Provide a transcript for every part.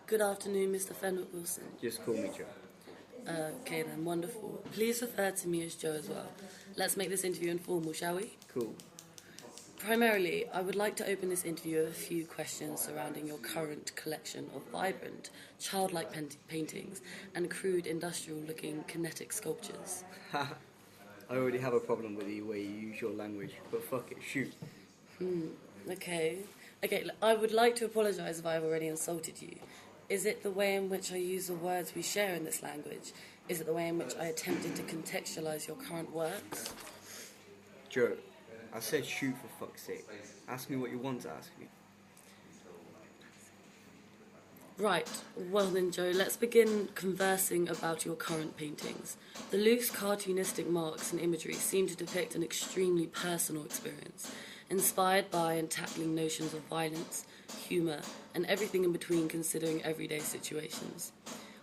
Good afternoon, Mr. Fenwick-Wilson. Just call me Joe. Okay then, wonderful. Please refer to me as Joe as well. Let's make this interview informal, shall we? Cool. Primarily, I would like to open this interview with a few questions surrounding your current collection of vibrant, childlike paintings and crude, industrial-looking kinetic sculptures. I already have a problem with the way you use your language, but fuck it, shoot. Okay, I would like to apologise if I've already insulted you. Is it the way in which I use the words we share in this language? Is it the way in which I attempted to contextualise your current works? Joe, I said shoot for fuck's sake. Ask me what you want to ask me. Right, well then Joe, let's begin conversing about your current paintings. The loose cartoonistic marks and imagery seem to depict an extremely personal experience, inspired by and tackling notions of violence, humour, and everything in between considering everyday situations.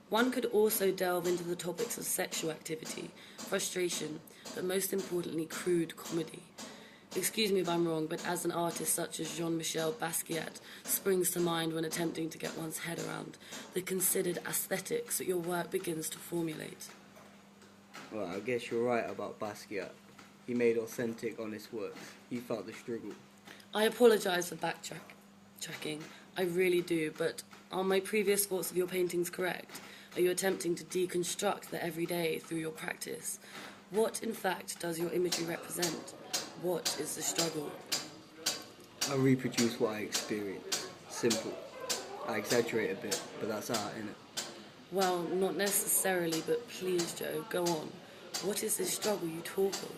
One could also delve into the topics of sexual activity, frustration, but most importantly crude comedy. Excuse me if I'm wrong, but as an artist such as Jean-Michel Basquiat springs to mind when attempting to get one's head around the considered aesthetics that your work begins to formulate. Well, I guess you're right about Basquiat. He made authentic, honest work. He felt the struggle. I apologise for backtracking. I really do, but are my previous thoughts of your paintings correct? Are you attempting to deconstruct the everyday through your practice? What, in fact, does your imagery represent? What is the struggle? I reproduce what I experience. Simple. I exaggerate a bit, but that's art, innit? Well, not necessarily, but please, Joe, go on. What is this struggle you talk of?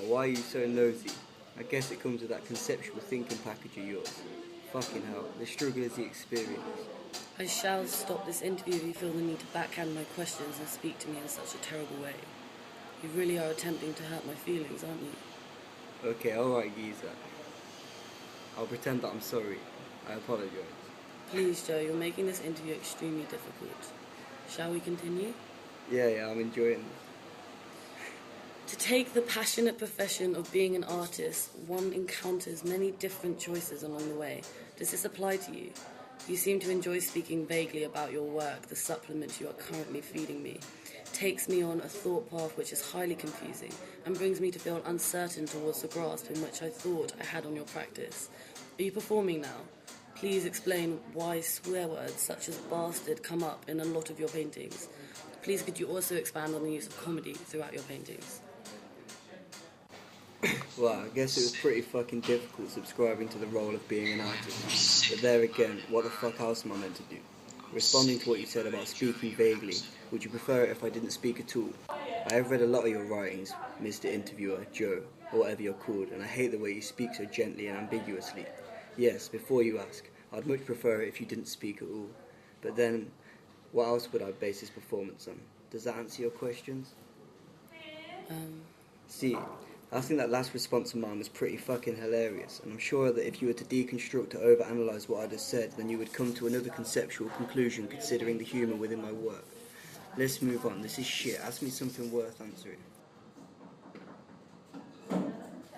Why are you so nosy? I guess it comes with that conceptual thinking package of yours. Fucking hell, the struggle is the experience. I shall stop this interview if you feel the need to backhand my questions and speak to me in such a terrible way. You really are attempting to hurt my feelings, aren't you? Okay, alright, geezer. I'll pretend that I'm sorry. I apologise. Please, Joe, you're making this interview extremely difficult. Shall we continue? Yeah, I'm enjoying this. To take the passionate profession of being an artist, one encounters many different choices along the way. Does this apply to you? You seem to enjoy speaking vaguely about your work, the supplement you are currently feeding me. Takes me on a thought path which is highly confusing and brings me to feel uncertain towards the grasp in which I thought I had on your practice. Are you performing now? Please explain why swear words such as bastard come up in a lot of your paintings. Please could you also expand on the use of comedy throughout your paintings? Well, I guess it was pretty fucking difficult subscribing to the role of being an artist. But there again, what the fuck else am I meant to do? Responding to what you said about speaking vaguely, would you prefer it if I didn't speak at all? I have read a lot of your writings, Mr. Interviewer, Joe, or whatever you're called, and I hate the way you speak so gently and ambiguously. Yes, before you ask, I'd much prefer it if you didn't speak at all. But then, what else would I base this performance on? Does that answer your questions? See, I think that last response of mine was pretty fucking hilarious, and I'm sure that if you were to deconstruct or overanalyze what I just said, then you would come to another conceptual conclusion considering the humour within my work. Let's move on, this is shit, ask me something worth answering.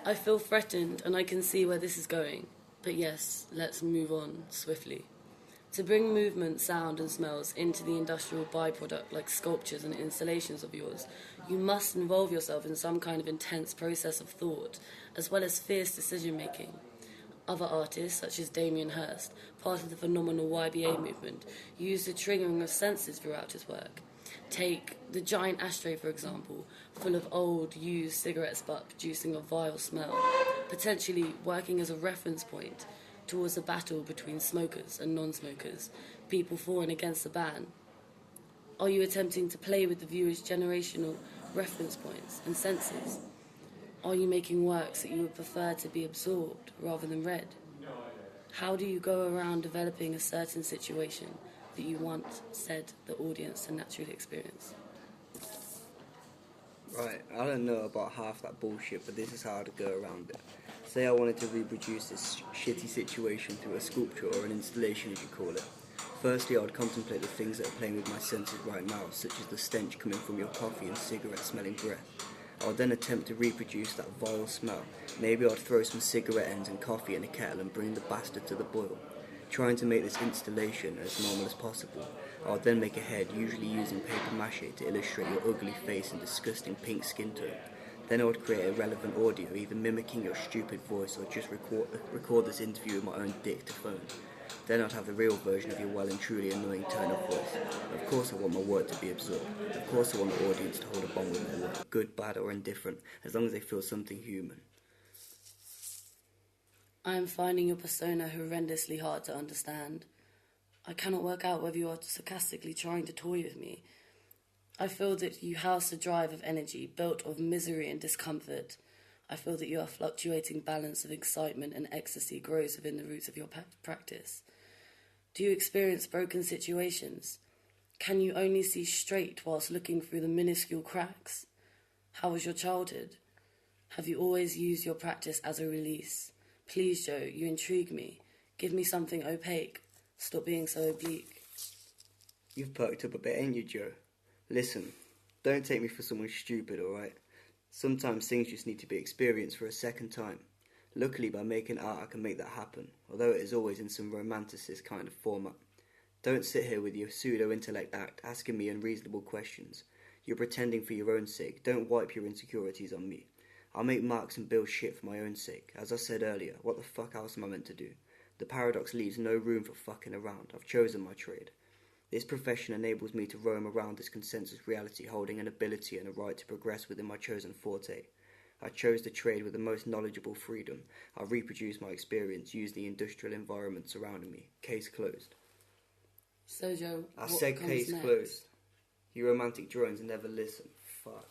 I feel threatened and I can see where this is going. But yes, let's move on swiftly. To bring movement, sound and smells into the industrial byproduct like sculptures and installations of yours, you must involve yourself in some kind of intense process of thought, as well as fierce decision-making. Other artists, such as Damien Hirst, part of the phenomenal YBA movement, use the triggering of senses throughout his work. Take the giant ashtray, for example, full of old, used cigarettes butt producing a vile smell, potentially working as a reference point towards a battle between smokers and non-smokers, people for and against the ban. Are you attempting to play with the viewer's generational reference points and senses? Are you making works that you would prefer to be absorbed rather than read? How do you go around developing a certain situation that you once said the audience to naturally experience? Right, I don't know about half that bullshit, but this is how I'd go around it. Say I wanted to reproduce this shitty situation through a sculpture or an installation, as you call it. Firstly, I would contemplate the things that are playing with my senses right now, such as the stench coming from your coffee and cigarette-smelling breath. I would then attempt to reproduce that vile smell. Maybe I'd throw some cigarette ends and coffee in a kettle and bring the bastard to the boil. trying to make this installation as normal as possible. I would then make a head, usually using paper mache to illustrate your ugly face and disgusting pink skin tone. Then I would create irrelevant audio, either mimicking your stupid voice or just record this interview with my own dick to phone. Then I'd have the real version of your well and truly annoying turn-off voice. Of course I want my word to be absorbed. Of course I want the audience to hold a bond with my word, good, bad or indifferent, as long as they feel something human. I am finding your persona horrendously hard to understand. I cannot work out whether you are sarcastically trying to toy with me. I feel that you house a drive of energy built of misery and discomfort. I feel that your fluctuating balance of excitement and ecstasy grows within the roots of your practice. Do you experience broken situations? Can you only see straight whilst looking through the minuscule cracks? How was your childhood? Have you always used your practice as a release? Please, Joe, you intrigue me. Give me something opaque. Stop being so oblique. You've perked up a bit, ain't you, Joe? Listen, don't take me for someone stupid, alright? Sometimes things just need to be experienced for a second time. Luckily, by making art, I can make that happen, although it is always in some romanticist kind of format. Don't sit here with your pseudo-intellect act asking me unreasonable questions. You're pretending for your own sake. Don't wipe your insecurities on me. I'll make marks and build shit for my own sake. As I said earlier, what the fuck else am I meant to do? The paradox leaves no room for fucking around. I've chosen my trade. This profession enables me to roam around this consensus reality, holding an ability and a right to progress within my chosen forte. I chose the trade with the most knowledgeable freedom. I reproduce my experience, use the industrial environment surrounding me. Case closed. So, Joe, I said case next? closed. You romantic drones never listen. Fuck.